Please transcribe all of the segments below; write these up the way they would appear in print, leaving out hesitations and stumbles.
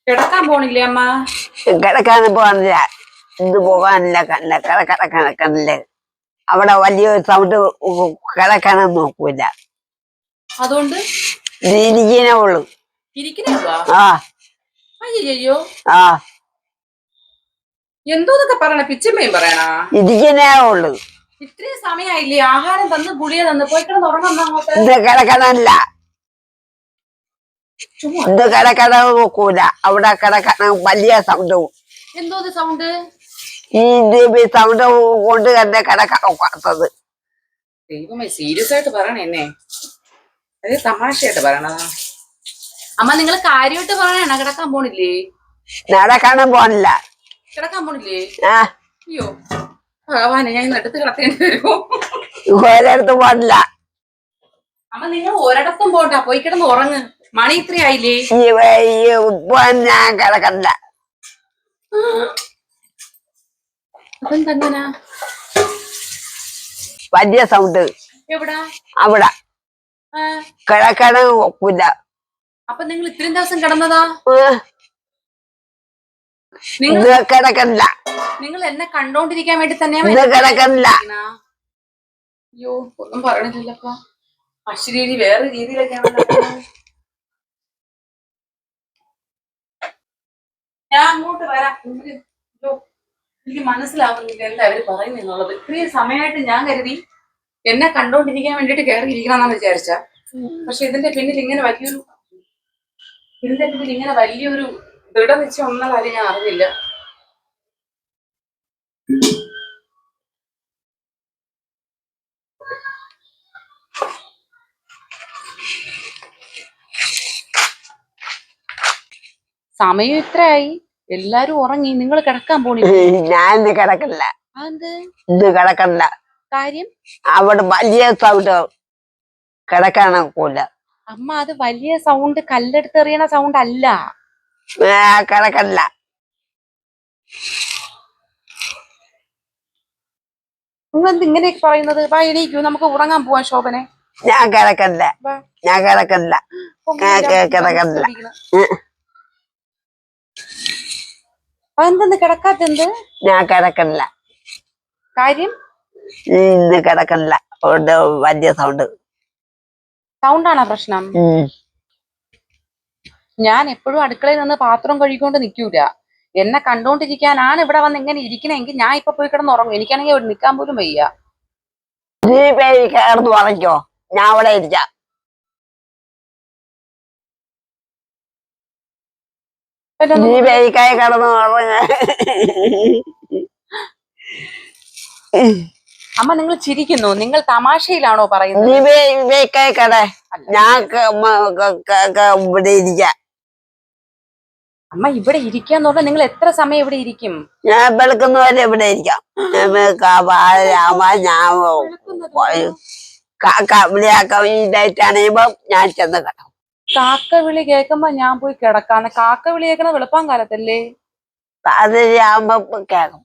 കിടക്കാൻ പോണില്ലേ അമ്മ? കിടക്കാനും പോകാനില്ല, ഇത് പോകാനില്ല, കിടക്കണല്ലേ. അവിടെ വലിയൊരു സൗണ്ട് കിടക്കാനൊന്നും നോക്കൂല. അതുകൊണ്ട് ഇരിക്കണേ ഉള്ളു. ഇരിക്കണേ ഉള്ളോ? ആ അയ്യോ, ആ എന്തോന്നൊക്കെ പറയണ, പിച്ചമ്മയും പറയണ. ഇരിക്കണേ ഉള്ളു. ഇത്രയും സമയമായില്ലേ? ആഹാരം തന്ന് ഗുളിക തന്ന് പോയി കിടന്ന് ഉറങ്ങുന്ന അങ്ങോട്ട്. ഇത് കിടക്കണല്ല, ഇത് കിടക്കണ നോക്കൂല. അവിടെ കിടക്കണ വലിയ സൗണ്ടും. എന്തോ സൗണ്ട്? ഈ സൗണ്ട് കൊണ്ട് തന്നെ കിടക്കാത്തത്. ദൈവമേ, സീരിയസ് ആയിട്ട് പറയണേ എന്നെ, അത് തമാശയായിട്ട് പറയണതാ. അമ്മ നിങ്ങൾ കാര്യമായിട്ട് പറയണ കിടക്കാൻ പോണില്ലേ? നടക്കാനും പോണില്ല. കിടക്കാൻ പോണില്ലേ? ആ അയ്യോ ഭഗവാനെ, ഞാൻ ഇന്ന് എടുത്ത് കിടത്തേണ്ടി വരുമോ? ഒരിടത്ത് പോണില്ല. അമ്മ നിങ്ങൾ ഒരിടത്തും പോണ്ട, പോയി കിടന്ന് ഉറങ്ങ്. മണി ഇത്രയായില്ലേ? ഇപ്പൊ ഞാൻ കിടക്കണ്ട. അതെന്തെങ്ങനാ? വലിയ സൗണ്ട് എവിടാ? അവിടെ കിടക്കണ നോക്കൂല. അപ്പൊ നിങ്ങൾ ഇത്രയും ദിവസം കിടന്നതാ? കിടക്കണില്ല. നിങ്ങൾ എന്നെ കണ്ടോണ്ടിരിക്കാൻ വേണ്ടി തന്നെയാ കിടക്കണില്ല. അയ്യോ, ഒന്നും പറയണില്ലപ്പ. അശ്വരീതി വേറെ രീതിയിലൊക്കെയാണ്. ഞാൻ അങ്ങോട്ട് വരാം. എനിക്ക് മനസ്സിലാവുന്നില്ല എന്താ അവര് പറയുന്നുള്ളത്. ഇത്രയും സമയമായിട്ട് ഞാൻ കരുതി എന്നെ കണ്ടോണ്ടിരിക്കാൻ വേണ്ടിട്ട് കയറി ഇരിക്കണമെന്നാണ് വിചാരിച്ച. പക്ഷെ ഇതിന്റെ പിന്നിൽ ഇങ്ങനെ വലിയൊരു ദൃഢനിശ്ചയം ഉള്ള കാര്യം ഞാൻ അറിഞ്ഞില്ല. സമയം ഇത്രയായി, എല്ലാരും ഉറങ്ങി, നിങ്ങൾ കിടക്കാൻ പോണി? ഞാൻ കിടക്കണില്ല. ഇത് കിടക്കണില്ല. കാര്യം അവിടെ വലിയ സൗണ്ട് കിടക്കാനൊക്കൂല. അമ്മ, അത് വലിയ സൗണ്ട് കല്ലെടുത്ത് എറിയണ സൗണ്ട് അല്ല. കിടക്കണില്ല. നിങ്ങളെന്ത് ഇങ്ങനെയൊക്കെ പറയുന്നത്? വാ, എണീക്കൂ, നമുക്ക് ഉറങ്ങാൻ പോവാൻ. ശോഭനെ, ഞാൻ കിടക്കണില്ല. ഞാൻ കിടക്കണില്ല. കിടക്കണില്ല. അതെന്തെന്ന് കിടക്കാത്തെന്ത്? ഞാൻ കിടക്കണില്ല. കാര്യം ഇന്ന് കിടക്കണില്ല. വലിയ സൗണ്ടാണോ പ്രശ്നം? ഞാൻ എപ്പോഴും അടുക്കളയിൽ നിന്ന് പാത്രം കഴുകിക്കൊണ്ട് നിൽക്കൂല. എന്നെ കണ്ടോണ്ടിരിക്കാനാണ് ഇവിടെ വന്ന് ഇങ്ങനെ ഇരിക്കണമെങ്കിൽ ഞാൻ ഇപ്പൊ പോയി കിടന്ന് ഉറങ്ങും. എനിക്കാണെങ്കിൽ ഇവിടെ നിൽക്കാൻ പോലും വയ്യ. നീ പേര് കിടന്ന് ഉറങ്ങിക്കോ, ഞാൻ അവിടെ ഇരിക്കാം. നീ പേരിക്കായി കിടന്ന് ഉറങ്ങ. അമ്മ, നിങ്ങൾ ചിരിക്കുന്നു. നിങ്ങൾ തമാശയിലാണോ പറയുന്നത്? നീ പേരിക്കായി കട, ഞാൻ ഇവിടെ ഇരിക്കാം. അമ്മ, ഇവിടെ ഇരിക്കാന്ന് പറഞ്ഞാൽ നിങ്ങൾ എത്ര സമയം ഇവിടെ ഇരിക്കും? ഞാൻ വെളുക്കുന്ന പോലെ ഇവിടെ ഇരിക്കാം. ഇതായിട്ടാണെയുമ്പോ ഞാൻ ചെന്ന് കിടക്കും. കാക്ക വിളി കേൾക്കുമ്പോ ഞാൻ പോയി കിടക്കാന്ന്. കാക്ക വിളി കേൾക്കണ വെളുപ്പാൻ കാലത്തല്ലേ? പാതിരാകുമ്പോ കേൾക്കും.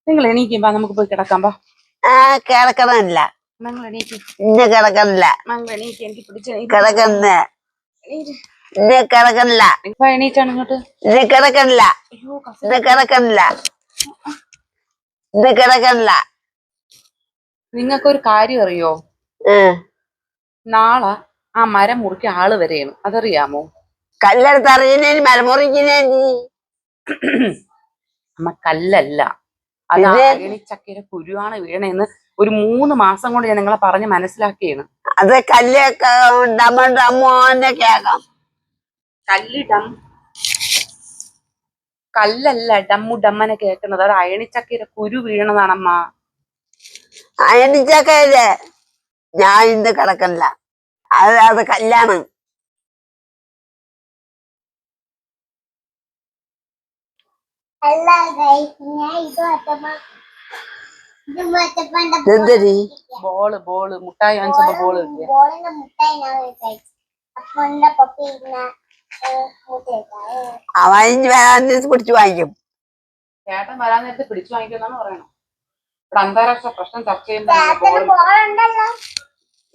നിങ്ങൾ എണീക്കുമ്പോ നമുക്ക് പോയി കിടക്കാമ്പോ. കിടക്കണില്ല. നിങ്ങൾ എണീക്കും. ഇന്ന് കിടക്കണില്ല. നിങ്ങൾ എണീക്ക്, എനിക്ക് പിടിച്ച കിടക്കുന്ന ഇന്ന് കിടക്കണില്ല. എണീറ്റാണ് ഇങ്ങോട്ട്. ഇന്ന് കിടക്കണില്ല. ഇന്ന് കിടക്കണില്ല. ഇന്ന് കിടക്കണില്ല. നിങ്ങൾക്കൊരു കാര്യം അറിയോ? നാളെ ആ മരം മുറിക്ക് ആള് വരെയാണ്, അതറിയാമോ? കല്ലെടുത്ത് അറിയുന്നതിന് മരം മുറിക്കുന്നേ. അമ്മ, കല്ലല്ല, അത് അയണിച്ചക്കയുടെ കുരുവാണ് വീണേന്ന് ഒരു 3 മാസം കൊണ്ട് ഞാൻ നിങ്ങളെ പറഞ്ഞ് മനസ്സിലാക്കിയാണ്. അത് കല്ലൊക്കെ ഡമ്മോന്നെ കേക്കാം. കല്ലല്ല ഡമ്മു ഡമ്മനെ കേൾക്കുന്നത്, അത് അയണിച്ചക്കയുടെ കുരു വീണതാണമ്മ. അയണിച്ചക്കയല്ലേ? ഞാൻ ഇന്ന് കിടക്കണില്ല. അത് കല്ലാണ്. ബോള് മുട്ടായി വാങ്ങിച്ചപ്പോ ബോള് അവൻ പിടിച്ചു വാങ്ങിക്കും. ചേട്ടൻ വരാൻ നേരത്തെ പിടിച്ചു വാങ്ങിക്കുമെന്നാണ് പറയണം. ഇവിടെ അന്താരാഷ്ട്ര പ്രശ്നം ചർച്ച ചെയ്യുമ്പോൾ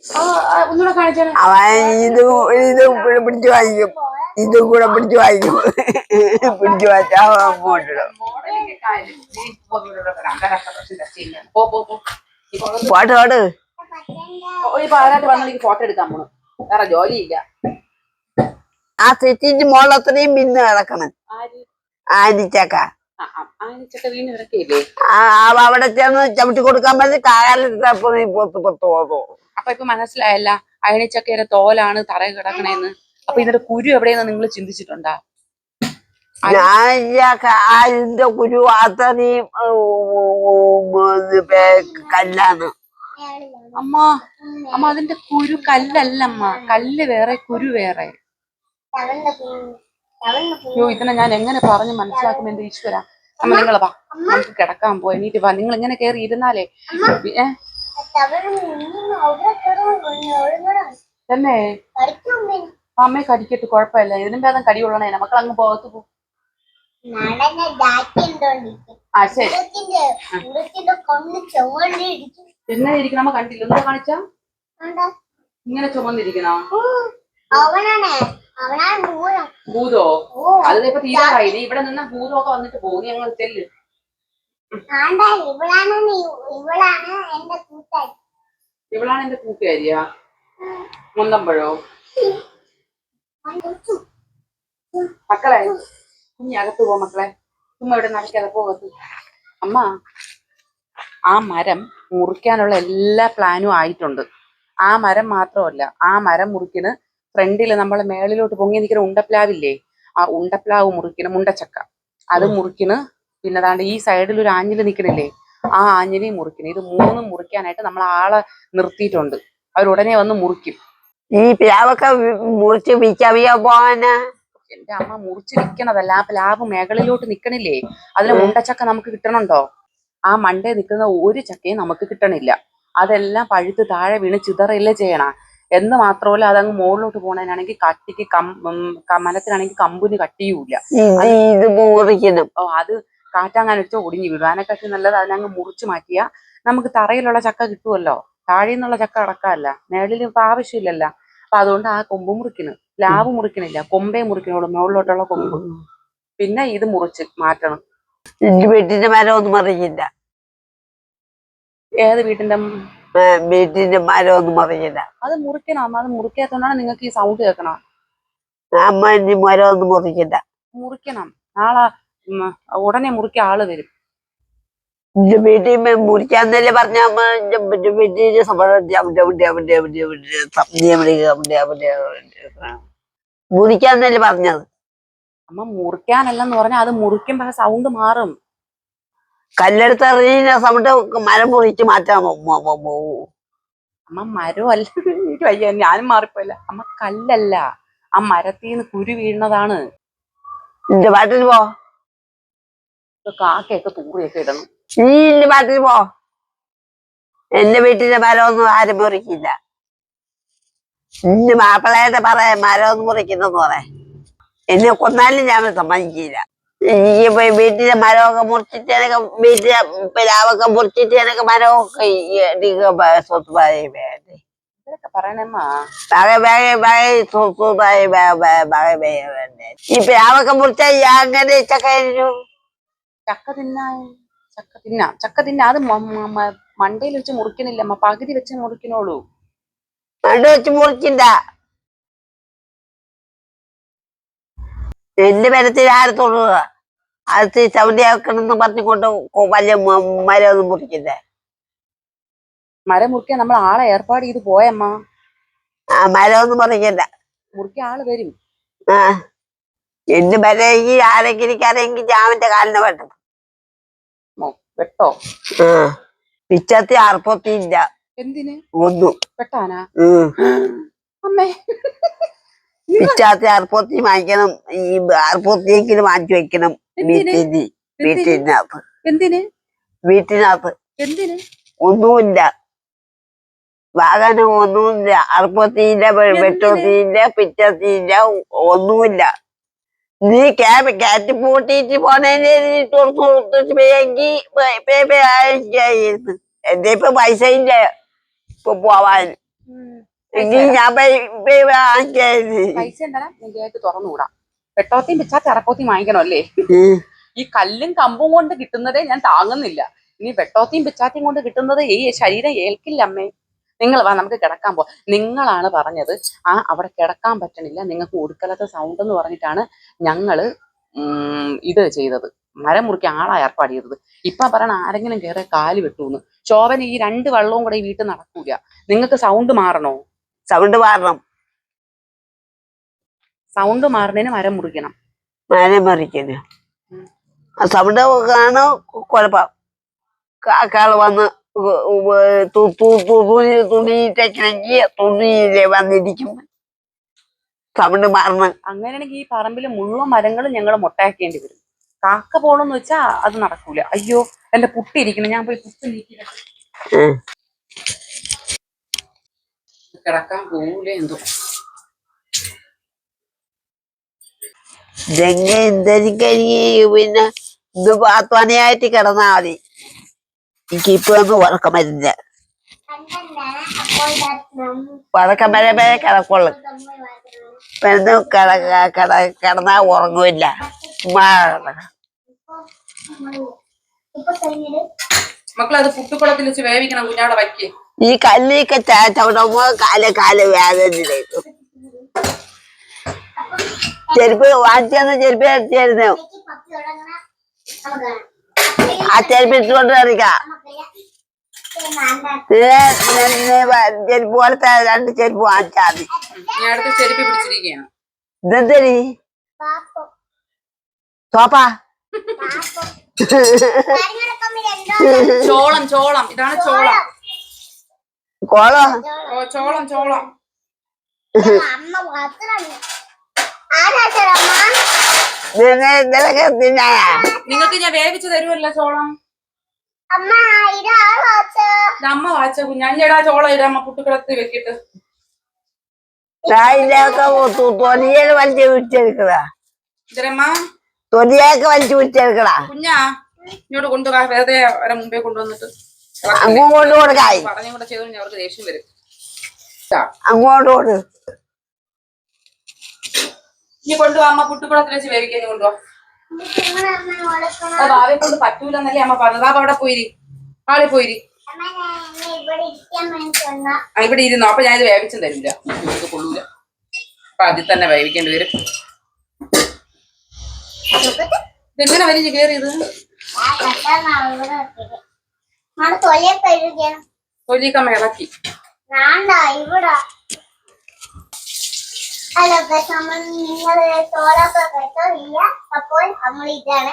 ഒന്നുകൂടെ കാണിച്ചാൽ അവൻ ഇതും കൂടെ പിടിച്ചു വാങ്ങിക്കും, ഇതും കൂടെ പിടിച്ചു വാങ്ങിക്കും. പിടിച്ചു വാങ്ങിച്ചാ അവൻ പോയിട്ടിടും. മോഡലിന്റെ കാര്യം നീ അന്താരാഷ്ട്ര പ്രശ്നം ചർച്ച ചെയ്യാൻ പോ പാട്ട് പാട്. ഒരു 14 വന്നെനിക്ക് ഫോട്ടോ എടുക്കാൻ പോണു. വേറെ ജോലിയില്ല. ആ തെറ്റിന്റെ മോളത്രയും പിന്നെ കിടക്കണം. ആര്? ആനിച്ചക്ക. ആനിച്ചക്ക വീണ് കിടക്കയില്ലേ? അവിടെ ചെന്ന് ചവിട്ടി കൊടുക്കാൻ പറ്റി കാലിട്ടപ്പോ നീ പൊത്ത് പോകോ. അപ്പൊ ഇപ്പൊ മനസ്സിലായല്ല അയണിച്ചക്കയുടെ തോലാണ് തറയിൽ കിടക്കണേന്ന്. അപ്പൊ ഇതിന്റെ കുരു എവിടെയെന്ന് നിങ്ങൾ ചിന്തിച്ചിട്ടുണ്ടാ? അതിന്റെ കുരു അത്രയും കല്ലാണ്. അമ്മ അമ്മ അതിന്റെ കുരു കല്ലല്ലമ്മ. കല്ല് വേറെ കുരു വേറെ. അയ്യോ ഇതിനെ ഞാൻ എങ്ങനെ പറഞ്ഞു മനസ്സിലാക്കും എന്റെ ഈശ്വര. അമ്മ നിങ്ങൾ വാ, നമുക്ക് കിടക്കാൻ പോയി. എണീറ്റ് വാ. നിങ്ങൾ ഇങ്ങനെ കയറി ഇരുന്നാലേ തന്നെ അമ്മയെ കടിക്കട്ട്, കുഴപ്പമില്ല. ഇതിനും ഭേദം കടി കൊള്ളണേ. മക്കൾ അങ്ങ് പോകത്ത് പോകും. ആ ശരി എങ്ങനെ ഇരിക്കണം? നമ്മ കണ്ടില്ല, എന്താ കാണിച്ചാ? ഇങ്ങനെ ചുമന്നിരിക്കണോ? ഭൂതോ? അത് ഇപ്പൊ തീരാറായി. നീ ഇവിടെ നിന്ന ഭൂതമൊക്കെ വന്നിട്ട് പോകും. ഞങ്ങൾ ചെല്ല്. ഇവളാണ് എന്റെ കൂട്ടുകാരിയാ? മുന്തമ്പഴോ? മക്കളെ കുഞ്ഞി അകത്ത് പോ മക്കളെ. ചുമ്മാ ഇവിടെ നടക്കാതെ പോകത്ത്. അമ്മ ആ മരം മുറിക്കാനുള്ള എല്ലാ പ്ലാനും ആയിട്ടുണ്ട്. ആ മരം മാത്രമല്ല, ആ മരം മുറിക്കിന് ഫ്രണ്ടില് നമ്മളെ മേളിലോട്ട് പൊങ്ങി നിൽക്കുന്ന ഉണ്ടപ്ലാവില്ലേ, ആ ഉണ്ടപ്ലാവ് മുറിക്കിന്, മുണ്ടച്ചക്ക അത് മുറിക്കിന്. പിന്നെ അതാണ്ട് ഈ സൈഡിൽ ഒരു ആഞ്ഞില് നിൽക്കണില്ലേ, ആ ആഞ്ഞിലിയും മുറിക്കിന്. ഇത് മൂന്നും മുറിക്കാനായിട്ട് നമ്മൾ ആളെ നിർത്തിയിട്ടുണ്ട്. അവരുടനെ വന്ന് മുറിക്കും. ഈ പ്ലാവൊക്കെ മുറിച്ച് വിൽക്കാൻ പോവാനാ? എന്റെ അമ്മ മുറിച്ച് വിൽക്കണതല്ല, ആ പ്ലാവ് മേഖലയിലോട്ട് നിക്കണില്ലേ, അതിന് മുണ്ടച്ചക്ക നമുക്ക് കിട്ടണുണ്ടോ? ആ മണ്ടേ നിൽക്കുന്ന ഒരു ചക്കയും നമുക്ക് കിട്ടണില്ല. അതെല്ലാം പഴുത്ത് താഴെ വീണ് ചിതറയില്ലേ ചെയ്യണ. എന്ന് മാത്രമല്ല അതങ്ങ് മുകളിലോട്ട് പോണേനാണെങ്കിൽ കട്ടിക്ക് മരത്തിനാണെങ്കിൽ കമ്പിന് കട്ടിയൂല. അത് കാറ്റാങ്ങാനെടുത്ത് ഒടിഞ്ഞു വീഴും. അതിനെക്കാട്ടി നല്ലത് അതിനങ്ങ് മുറിച്ചു മാറ്റിയാ നമുക്ക് തറയിലുള്ള ചക്ക കിട്ടുമല്ലോ. താഴെ നിന്നുള്ള ചക്ക അടക്കാമല്ല, മേളിൽ ഇപ്പൊ ആവശ്യമില്ലല്ലോ. അപ്പൊ അതുകൊണ്ട് ആ കൊമ്പ് മുറിക്കുന്നു. പ്ലാവ് മുറിക്കണില്ല, കൊമ്പേ മുറിക്കണുള്ളൂ, മുകളിലോട്ടുള്ള കൊമ്പ്. പിന്നെ ഇത് മുറിച്ച് മാറ്റണം. വീട്ടിന്റെ മരം ഒന്നും മറിയില്ല. ഏത് വീട്ടിന്റെ? വീട്ടിന്റെ മരം ഒന്നും മറിയില്ല. അത് മുറിക്കണം അമ്മ. അത് മുറിക്കാത്തോണ്ടാണ് നിങ്ങൾക്ക് ഈ സൗണ്ട് കേൾക്കണം. അമ്മ ഇനി മരം ഒന്നും മുറിക്കില്ല. മുറിക്കണം. നാളെ ഉടനെ മുറിക്കാൻ ആള് വരും. വീട്ടിൽ മുറിക്കാന്നല്ലേ പറഞ്ഞ വീട്ടിൽ മുറിക്കാന്നല്ലേ പറഞ്ഞത്. അമ്മ മുറിക്കാനല്ലെന്ന് പറഞ്ഞാൽ അത് മുറിക്കുമ്പോ സൗണ്ട് മാറും. കല്ലെടുത്ത് എറിഞ്ഞ സൗണ്ട് മരം മുറിച്ച് മാറ്റാൻ അമ്മ മരമല്ല. വയ്യ, ഞാനും മാറിപ്പോയില്ല. അമ്മ കല്ലല്ല, ആ മരത്തിൽ നിന്ന് കുരു വീഴുന്നതാണ്. എന്റെ പാട്ടിൽ പോ. കാക്കയൊക്കെ തൂറിയൊക്കെ ഇടണം. നീ എന്റെ പാട്ടിൽ പോ. എന്റെ വീട്ടിലെ മരമൊന്നും ആരും മുറിക്കില്ല. എന്റെ മാപ്പിളയുടെ പറയാ മരമൊന്നും മുറിക്കുന്നെന്ന് പറയാ. എന്നെ കൊന്നാലും ഞാൻ സമ്മതിക്കില്ല. ഈ വീട്ടിലെ മരമൊക്കെ മുറിച്ചിട്ട് എനക്ക് വീട്ടിലെ പ്ലാവൊക്കെ മുറിച്ചിട്ട് എനക്ക് മരമൊക്കെ സ്വത്ത് ഈ പ്ലാവൊക്കെ മുറിച്ചാൽ അങ്ങനെ ചക്ക തിന്നാ. അത് മണ്ടയിൽ വെച്ച് മുറിക്കണില്ല, പകുതി വെച്ച് മുറിക്കണോളൂ. മണ്ട വെച്ച് മുറിച്ചില്ല. എന്റെ മരത്തിൽ ആര് തൊടുക? അത് ചവിട്ടി ആക്കണമെന്ന് പറഞ്ഞുകൊണ്ട് വലിയ മരമൊന്നും മുറിക്കില്ല. മരം മുറിക്കാൻ നമ്മൾ ആളെ ഏർപ്പാട് ചെയ്ത് പോയമ്മ. ആ മരമൊന്നും മുറിക്കണ്ട. മുറിക്കാൻ ആള് വരും. ആ എന്റെ മരമെങ്കിൽ ആരെങ്കിലും ജാമിന്റെ കാലിനെ വെട്ടും. വെട്ടോ? ആ പിച്ചത്തി അർപ്പത്തില്ല. എന്തിന്? ഒന്നും വെട്ടാനാ? അമ്മേ പിച്ചാത്തി അർപ്പത്തി വാങ്ങിക്കണം. ഈ അർപ്പത്തിയെങ്കിലും വാങ്ങിച്ചു വെക്കണം വീട്ടിനകത്ത്. എന്തിന്? വീട്ടിനകത്ത് എന്തിന്? ഒന്നുമില്ല, വാഹനം ഒന്നുമില്ല, അർപ്പത്തിയില്ല, വെട്ടത്തിയില്ല, പിച്ചത്തിയില്ല, ഒന്നുമില്ല. നീ കാറ്റ് പൂട്ടിയിട്ട് പോണേന് എന്റെ ഇപ്പൊ പൈസ ഇല്ല ഇപ്പൊ പോവാൻ. എങ്കിൽ ഞാൻ വാങ്ങിക്കായിരുന്നു. പൈസ എന്താ നിന്റെ തുറന്നുകൂടാ. വെട്ടോത്തിയും പിച്ചാത്തി അറപ്പോത്തിയും വാങ്ങിക്കണം അല്ലേ? ഈ കല്ലും കമ്പും കൊണ്ട് കിട്ടുന്നതേ ഞാൻ താങ്ങുന്നില്ല. ഇനി വെട്ടോത്തിയും പിച്ചാത്തിയും കൊണ്ട് കിട്ടുന്നത് ഈ ശരീരം ഏൽക്കില്ല അമ്മേ. നിങ്ങൾ വാ, നമുക്ക് കിടക്കാൻ പോ. നിങ്ങളാണ് പറഞ്ഞത് അവിടെ കിടക്കാൻ പറ്റണില്ല, നിങ്ങൾക്ക് ഒടുക്കലത്തെ സൗണ്ട് എന്ന് പറഞ്ഞിട്ടാണ് ഞങ്ങള് ഇത് ചെയ്തത്. മരം മുറിക്ക് ആളാ ഏർപ്പാട് ചെയ്തത്. ഇപ്പൊ പറയണ ആരെങ്കിലും കയറി കാല് വെട്ടൂന്ന്. ശോഭന ഈ 2 വള്ളവും കൂടെ ഈ വീട്ടിൽ നടക്കൂല. നിങ്ങൾക്ക് സൗണ്ട് മാറണോ? സൗണ്ട് മാറണം. സൗണ്ട് മാറുന്നതിന് മരം മുറിക്കണം. മരം മറിക്കണം. സൗണ്ട് കാണോ കുഴപ്പം. കാക്കാള് വന്ന് തുണിയിലെ വന്നിരിക്കും. സൗണ്ട് മാറണം. അങ്ങനെയാണെങ്കിൽ ഈ പറമ്പില് മുഴുവൻ മരങ്ങളും ഞങ്ങൾ മൊട്ടയാക്കേണ്ടി വരും. കാക്ക പോണെന്ന് വെച്ചാ അത് നടക്കൂല. അയ്യോ, എന്റെ പുട്ടി ഇരിക്കണം, ഞാൻ പോയി പുട്ട് നീക്കിയിട്ട് കിടക്കാൻ പോകൂലേ എന്തോ. പിന്നെ ഇത് 10 മണിയായിട്ട് കിടന്നാ മതി. എനിക്ക് ഇപ്പൊ ഒന്നും ഉറക്കം വരുന്നില്ല. ഉറക്കം വരെ കിടക്കുള്ളു. കിടന്നാ ഉറങ്ങൂല്ല. മക്കളത് പുട്ടുകുളത്തിൽ വെച്ച് വേവിക്കണം. കുഞ്ഞാടെ വയ്ക്ക്. ഈ കല്ലിയൊക്കെ ചവിടുമ്പോ കാല് വേദനയിലേക്ക്. ചെരുപ്പ് വാങ്ങിച്ചെന്ന് ചെരുപ്പ് എത്തിയായിരുന്നു. ആ ചെരുപ്പ് ഇട്ടുകൊണ്ട് ഇറക്കാം. ചെരുപ്പ് പോലത്തെ 2 ചെരുപ്പ് വാങ്ങിച്ചാൽ മതി. ചെരുപ്പ് പിടിച്ചിരിക്കുകയാണ്. ഇതെന്തരി സോപ്പാ? ചോളം ചോളം, ഇതാണ് ചോളം. കോളോ? ചോളം ചോളം. നിങ്ങൾക്ക് ഞാൻ വേവിച്ച് തരുമല്ലോ ചോളം. അമ്മ വാച്ച കുഞ്ഞാഞ്ഞടാ ചോളം ഇടാമ്മ പുട്ടുകളത്ത് വെക്കിട്ട്. തൊലിയൊക്കെ വലിച്ചു വിരിച്ചെടുക്കടാ. തൊലിയൊക്കെ വലിച്ചു വിരിച്ചെടുക്കടാ. കുഞ്ഞാ ഇങ്ങോട്ട് കൊണ്ടുപോകാ. വെറുതെ അവരെ മുമ്പേ കൊണ്ടുവന്നിട്ട് അങ്ങോട്ട് കൊടുക്കായി. പറഞ്ഞും കൂടെ ചെയ്തു അവർക്ക് ദേഷ്യം വരും. അങ്ങോട്ട് കൊടു. ഇനി കൊണ്ടുപോവാ. അമ്മ പുട്ടുകുളത്തിൽ വെച്ച് വേവിക്കാൻ കൊണ്ടുപോവാ. ഭാവയെ കൊണ്ട് പറ്റൂലെന്നല്ലേ അമ്മ പറഞ്ഞത്. അപ്പൊ അവിടെ പോയിരി, ആളി പോയിരി. ഇവിടെ ഇരുന്നോ. അപ്പൊ ഞാനിത് വേവിച്ചും തരൂല, ഇത് കൊള്ളൂല. അപ്പൊ അതിൽ തന്നെ വേവിക്കേണ്ടി വരും. ഇതെങ്ങനെ വലിച്ചു കേറിയത്? തൊലിക്കമ്മ ഇറക്കി. ഹലോ നമ്മൾ നിങ്ങള് ചോളൊക്കെ കഴിച്ചോ ഇല്ല? അപ്പോൾ നമ്മൾ ഇതാണ്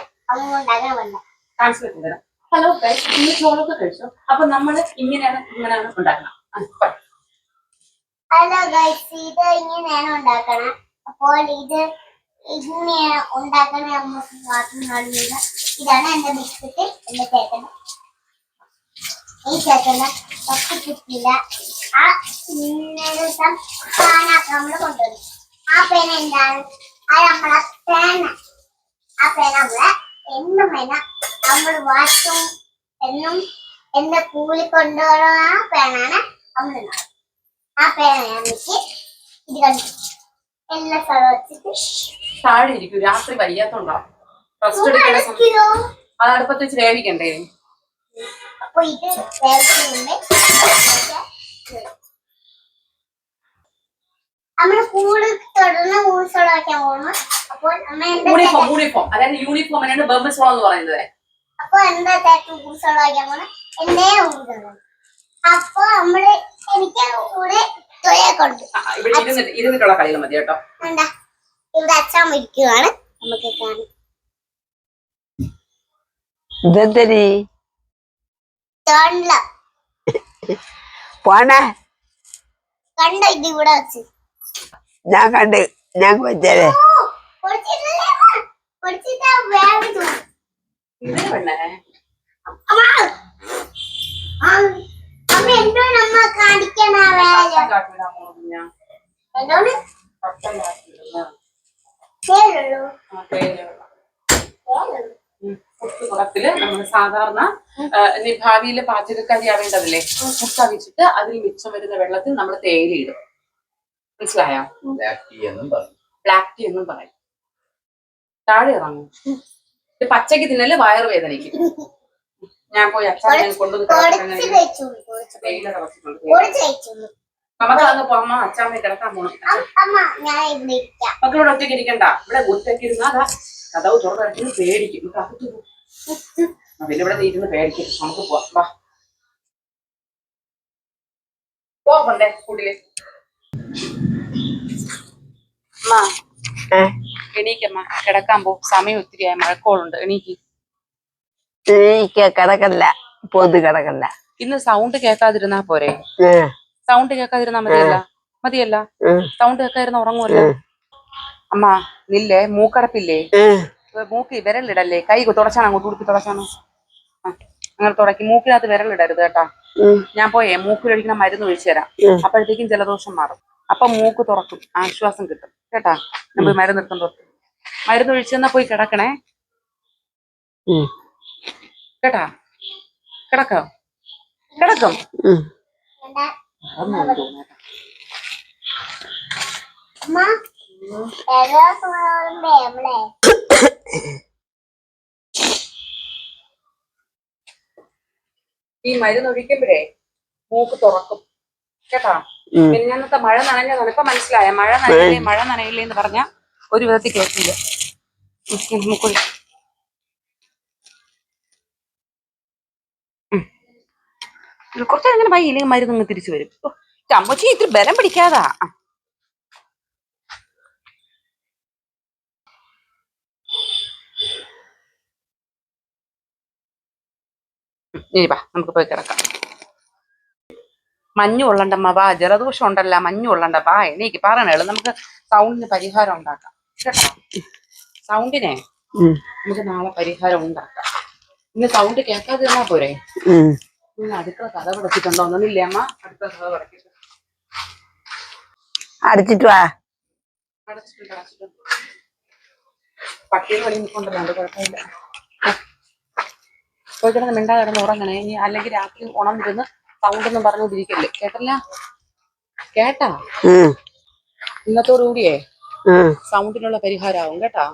ഉണ്ടാക്കാൻ വന്നത്. ട്രാൻസ്ലേറ്റ് തരാം. ഹലോ ഗൈസ്, നിങ്ങൾ ചോളൊക്കെ കഴിച്ചോ? അപ്പൊ നമ്മള് ഇങ്ങനെയാണ് ഉണ്ടാക്കണം. ഹലോ ഗൈസ്, ഇത് ഇങ്ങനെയാണ് ഉണ്ടാക്കണം. അപ്പോൾ ഇത് ഇങ്ങനെയാണ് ഉണ്ടാക്കണ. നമുക്ക് കാട്ടുന്നത് ഇതാണ് എന്റെ ബിസ്ക്കറ്റ്. എന്റെ ചേട്ടന് ഈ ചേട്ടന് ഒറ്റ കിട്ടില്ല. ആ ദിവസം നമ്മള് കൊണ്ടുവരും. ആ പേന എന്താണ്? അത് നമ്മളെ പേന. ആ പേന നമ്മളെ എന്നും പേന നമ്മൾ വാശും എന്നും എന്റെ കൂലി കൊണ്ടുവരുന്ന ആ പേനാണ് നമ്മളുണ്ടാവും. ആ പേന ഞാൻ വെച്ച് ഇത് കണ്ടു എല്ലാ സ്ഥലം വെച്ചിട്ട് താഴെ ഇരിക്കും. രാത്രി വയ്യാത്തോണ്ടോ റെസ്റ്റ് എടുക്കുന്ന അത് അടുപ്പത്ത് വെച്ച് വേവിക്കണ്ടേ? അപ്പൊ ഇത് വേവിക്കുന്നുണ്ട്. നമ്മള് കൂട് തുടർന്ന് ഊസോളാക്കാൻ പോകുന്നു. അപ്പോൾ യൂണിഫോം അതായത് യൂണിഫോം ആണ് ബർബസോളം എന്ന് പറയുന്നത്. അപ്പൊ എന്താ ഊസോളാക്കാൻ പോകുന്നത്? എന്നെ ഊതുന്നത്. അപ്പൊ നമ്മള് എനിക്ക് കൂടെ തൊഴക്കൊണ്ട് ഇവിടെ ഇരുന്നിട്ടുള്ള കളികൾ മതി കേട്ടോ. എന്താ ഇവിടെ അച്ഛൻ ഇരിക്കുവാണ്. നമുക്ക് കാണാം. ഇതെന്തരി പോണേ കണ്ടോ? ഇത് ഇവിടെ വെച്ച് ഞാൻ കണ്ട്. ഞാൻ വെച്ചേ അമ്മ എന്തോ നമ്മ കാണിക്കണ എന്താണ് പുട്ടുകുടത്തില് നമ്മൾ സാധാരണ ഇനി ഭാവിയിലെ പാചകക്കാരി ആവേണ്ടതില്ലേ, മുട്ട വെച്ചിട്ട് അതിൽ മിച്ചം വരുന്ന വെള്ളത്തിൽ നമ്മൾ തേയില ഇടും. മനസ്സിലായോ? ബ്ലാക്ക് ടീ എന്നും പറയും. താഴെ ഇറങ്ങും. പച്ചക്ക് തിന്നല് വയറുവേദനയ്ക്ക്. ഞാൻ പോയി അച്ഛനെ കൊണ്ടുവന്ന് തേയില തിളച്ചിട്ടുണ്ട്. നമുക്ക് അങ്ങ് പോമ്മ അച്ഛാമ്മ കിടക്കാൻ പോണം. മക്കളോട് ഒറ്റയ്ക്ക് ഇരിക്കണ്ട. ഇവിടെ ഒറ്റയ്ക്ക് ഇരുന്നാ കഥവ് തുറന്നു പേടിക്കും. പിന്നെ ഇവിടെ ഇരുന്ന് പേടിക്കും. നമുക്ക് പോവാം. വാ പോകണ്ടേ കൂട്ടില്. അമ്മ എണീക്കമ്മ, കിടക്കാൻ പോ. സമയം ഒത്തിരിയായി, മഴക്കോളുണ്ട്. എണീക്ക്. കിടക്കല്ല, പൊതു കിടക്കല്ല. ഇന്ന് സൗണ്ട് കേൾക്കാതിരുന്നാ പോരെ? സൗണ്ട് കേൾക്കാതിരുന്നാ മതിയല്ല. സൗണ്ട് കേൾക്കാതിരുന്ന ഉറങ്ങുമല്ലോ. അമ്മ നില്ലേ, മൂക്കടപ്പില്ലേ, മൂക്കി വിരലിടല്ലേ. കൈ തുടച്ചാണ്, അങ്ങോട്ട് ഉടുപ്പി തുടച്ചാണ്. അങ്ങനെ തുടക്കി. മൂക്കിനകത്ത് വിരലിടരുത് കേട്ടാ. ഞാൻ പോയേ മൂക്കിലൊഴിക്കുന്ന മരുന്ന് ഒഴിച്ചു തരാം. അപ്പോഴത്തേക്കും ജലദോഷം മാറും. അപ്പൊ മൂക്ക് തുറക്കും, ആശ്വാസം കിട്ടും കേട്ടാ. നമ്മൾ മരുന്ന് എടുക്കാൻ തുറക്കും. മരുന്ന് ഒഴിച്ചു തന്നാ പോയി കിടക്കണേ കേട്ടാ. കിടക്കാം, കിടക്കും. ഈ മരുന്ന് ഒഴിക്കുമ്പോഴേ മൂക്ക് തുറക്കും കേട്ടാ. പിന്നത്തെ മഴ നനഞ്ഞതാണ്. ഇപ്പൊ മനസ്സിലായ? മഴ നനയില്ലേ എന്ന് പറഞ്ഞ ഒരു വിധത്തിൽ കേൾക്കില്ല. കുറച്ച് അങ്ങനെ വൈകില്ലെങ്കിൽ മരുന്ന് അങ്ങ് തിരിച്ചു വരും. അമ്മച്ചി ഇത്തിരി ബലം പിടിക്കാതാ. ഇനി വാ, നമുക്ക് പോയി കിടക്കാം. മഞ്ഞു കൊള്ളണ്ടമ്മ, വാ. ജലദോഷം ഉണ്ടല്ല, മഞ്ഞു കൊള്ളണ്ട. വാ എണീക്ക്. പറയണേളൂ. നമുക്ക് സൗണ്ടിന് പരിഹാരം ഉണ്ടാക്കാം കേട്ടോ. സൗണ്ടിനെ നമുക്ക് നാളെ പരിഹാരം ഉണ്ടാക്കാം. ഇന്ന് സൗണ്ട് കേൾക്കാതെ തന്നാ പോരെ? അടുക്കള കഥ പടച്ചിട്ടുണ്ടോ? ഒന്നുമില്ലേ അമ്മ? അടുക്കള കഥ പടച്ചിട്ട് അടച്ചിട്ട് വാ. അടച്ചിട്ടുണ്ട്. പട്ടികൾ വഴി നിൽക്കൊണ്ടല്ലോ, അത് കുഴപ്പമില്ല. പോയി കിടന്ന് മിണ്ടാതെ കിടന്ന് ഉറങ്ങണേ. ഇനി അല്ലെങ്കിൽ രാത്രി ഉണർന്നിരുന്ന് സൗണ്ടൊന്നും പറഞ്ഞോണ്ടിരിക്കല്ലേ. കേട്ടല്ല? കേട്ടാ? ഇന്നത്തോടു കൂടിയേ സൗണ്ടിനുള്ള പരിഹാരമാവും കേട്ടാ.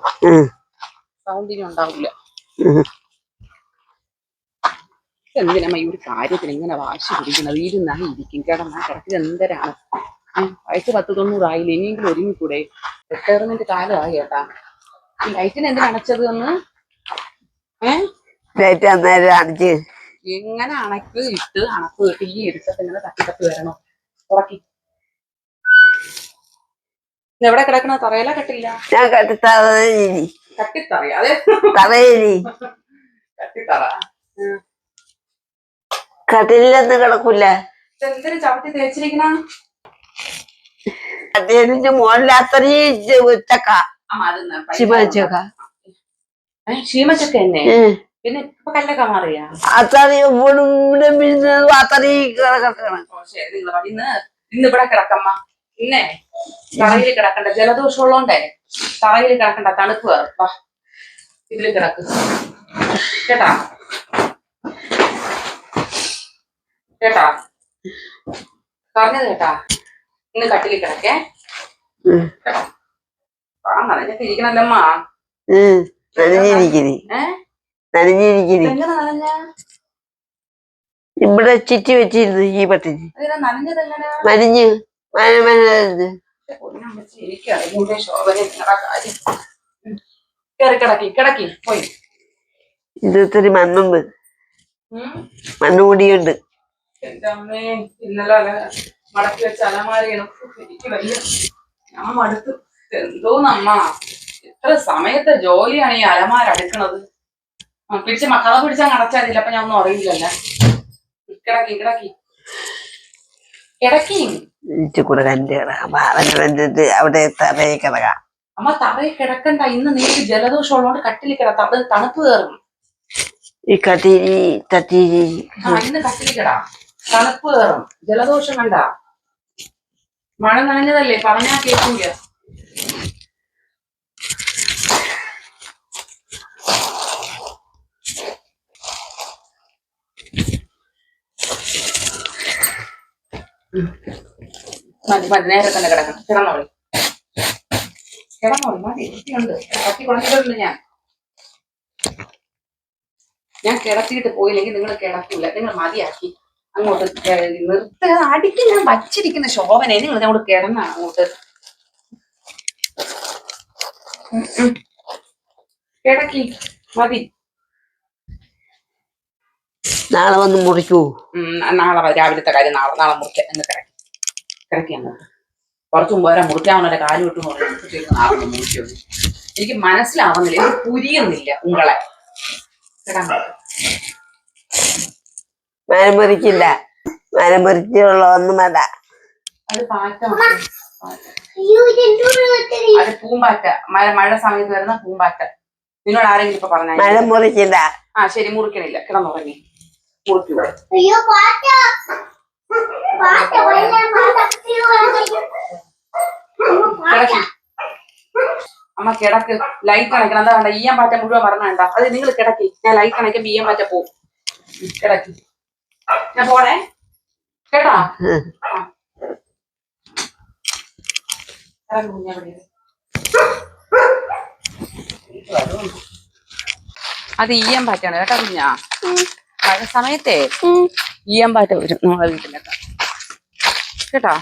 സൗണ്ടിന് ഉണ്ടാവില്ല. എന്തിനമ്മ ഈ ഒരു കാര്യത്തിന് ഇങ്ങനെ വാശി പിടിക്കുന്നത്? ഇരുന്നാ ഇരിക്കും, കിടന്നാ കിടക്കിൽ. എന്തരാണ് വയസ്സ് 10-90 ആയില്ല. ഇനിയെങ്കിലും ഒരുങ്ങിക്കൂടെ? റിട്ടയർമെന്റ് കാലമായി കേട്ടാ. ഈ ലൈറ്റിന് എന്തിനാ അണച്ചത് എന്ന്? എങ്ങനെ അണക്ക് ഇട്ട് അണക്ക് തീ എടുത്തിട്ട് ഇങ്ങനെ തട്ടി വരണോ? ഉറക്കി. എവിടെ കിടക്കണ? തറയില കട്ടില്ല. ഞാൻ കട്ടിത്തറ. അതെ, കട്ടിത്തറ. കട്ടിലൊന്നും കിടക്കൂല. എന്തിനു ചവിട്ടി തേച്ചിരിക്കണ? കട്ടിലിന്റെ മുകളിൽ അത്രയും ചക്ക, ഷീമച്ചക്ക തന്നെ. പിന്നെ ഇപ്പൊ കല്ലൊക്കെ മാറിയാ? അത്രയും അത്രയും കിടക്കണം. ഇന്ന് ഇവിടെ കിടക്കമ്മ. ഇന്നെ തറയിൽ കിടക്കണ്ട. ജലദോഷം ഉള്ളോണ്ടേ തറയിൽ കിടക്കണ്ട. തണുപ്പ് കയറും. വാ, ഇതിൽ കിടക്ക് കേട്ടാ. കേട്ടാ? പറഞ്ഞത് കേട്ടാ. ഇന്ന് കട്ടിലിൽ കിടക്കേ. നനഞ്ഞൊക്കെ ഇരിക്കണല്ലമ്മ. എങ്ങനെ നനഞ്ഞ? ഇവിടെ ചുറ്റി വെച്ചിരുന്നു ഈ പട്ടിന്. നനഞ്ഞതെങ്ങനെ? നനഞ്ഞ് കിടക്കി പോയി. ഇത് ഇത്തിരി മണ്ണുണ്ട്, മണ്ണുകൂടിയുണ്ട്. എന്റെ അമ്മേ, ഇന്നലെ മടക്കി വെച്ച അലമാരയാണ്. എനിക്ക് വയ്യ, ഞാൻ മടുത്തു. എന്തോന്നമ്മ, എത്ര സമയത്തെ ജോലിയാണ് ഈ അലമാര അടുക്കണത്. പിടിച്ച് കഥ പിടിച്ചാൽ അടച്ചാതില്ല. അപ്പൊ ഞാൻ ഒന്നും അറിയില്ലല്ല. കിടക്കി കിടക്കി കിടക്കി. അവിടെ തറയിൽ കിടക്കാം. അമ്മ തറയിൽ കിടക്കണ്ട. ഇന്ന് നീക്ക് ജലദോഷം ഉള്ളതുകൊണ്ട് കട്ടിലിൽ കിടക്കാം. അത് തണുപ്പ് കയറും. ഈ കട്ടിലി ഇന്ന് കട്ടിലിൽ കിടാ. തണുപ്പ് കയറും. ജലദോഷം കണ്ട. മഴ നനഞ്ഞതല്ലേ, പറഞ്ഞാ കേൾക്കില്ല. മതി മതി, നേരെ തന്നെ കിടക്കണം. കിടന്നോളി കിടന്നോളി, മതി. വൃത്തിയുണ്ട്. കത്തി കൊടുത്തിട്ടുണ്ട് ഞാൻ കിടത്തിയിട്ട് പോയില്ലെങ്കിൽ നിങ്ങൾ കിടക്കില്ല. നിങ്ങൾ മതിയാക്കി അങ്ങോട്ട് നിർത്തുക. അടിക്ക് ഞാൻ വച്ചിരിക്കുന്ന ശോഭനെ നിങ്ങൾ അങ്ങോട്ട് കിടന്ന അങ്ങോട്ട് കിടക്കി. മതി. നാളെ വന്ന് മുറിക്കൂ. നാളെ രാവിലത്തെ കാര്യം നാളെ മുറിക്കാം. എന്ന് കിടക്കി അങ്ങോട്ട്. കുറച്ച് മുമ്പ് വരെ മുറിക്കാവുന്ന കാല് വിട്ടു നാളെ മുറിച്ചു. എനിക്ക് മനസ്സിലാവുന്നില്ല, എനിക്ക് പുരിയുന്നില്ല ഉങ്ങളെ. മരം മുറിക്കില്ല. മരം മുറിച്ചുള്ള ഒന്നും വേണ്ട. അത് പാറ്റ, അത് പൂമ്പാറ്റ. മഴ സമയത്ത് വരുന്ന പൂമ്പാറ്റ. നിന്നോട് ആരെങ്കിലും ഇപ്പൊ പറഞ്ഞ മരം മുറിക്കില്ല. ആ ശരി, മുറിക്കണില്ല. കിടന്നുറങ്ങി. മുറിക്കൂ. അമ്മ കിടക്ക്. ലൈറ്റ് അണയ്ക്കണം. എന്താ വേണ്ട? ഈയാൻ പാറ്റ മുഴുവൻ പറഞ്ഞണ്ട. അത് നിങ്ങൾ കിടക്കി. ഞാൻ ലൈറ്റ് അണയ്ക്കുമ്പോ ഈയാൻ പാറ്റ പോവും. കിടക്കി. ഞാൻ പോണേ കേട്ടാ. അത് ഈയാൻ പാറ്റാണ് കേട്ടാ കുഞ്ഞാ. മഴ സമയത്തേ ഈയാൻ പാറ്റ വരും നമ്മളെ വീട്ടിലൊക്കെ കേട്ടാ.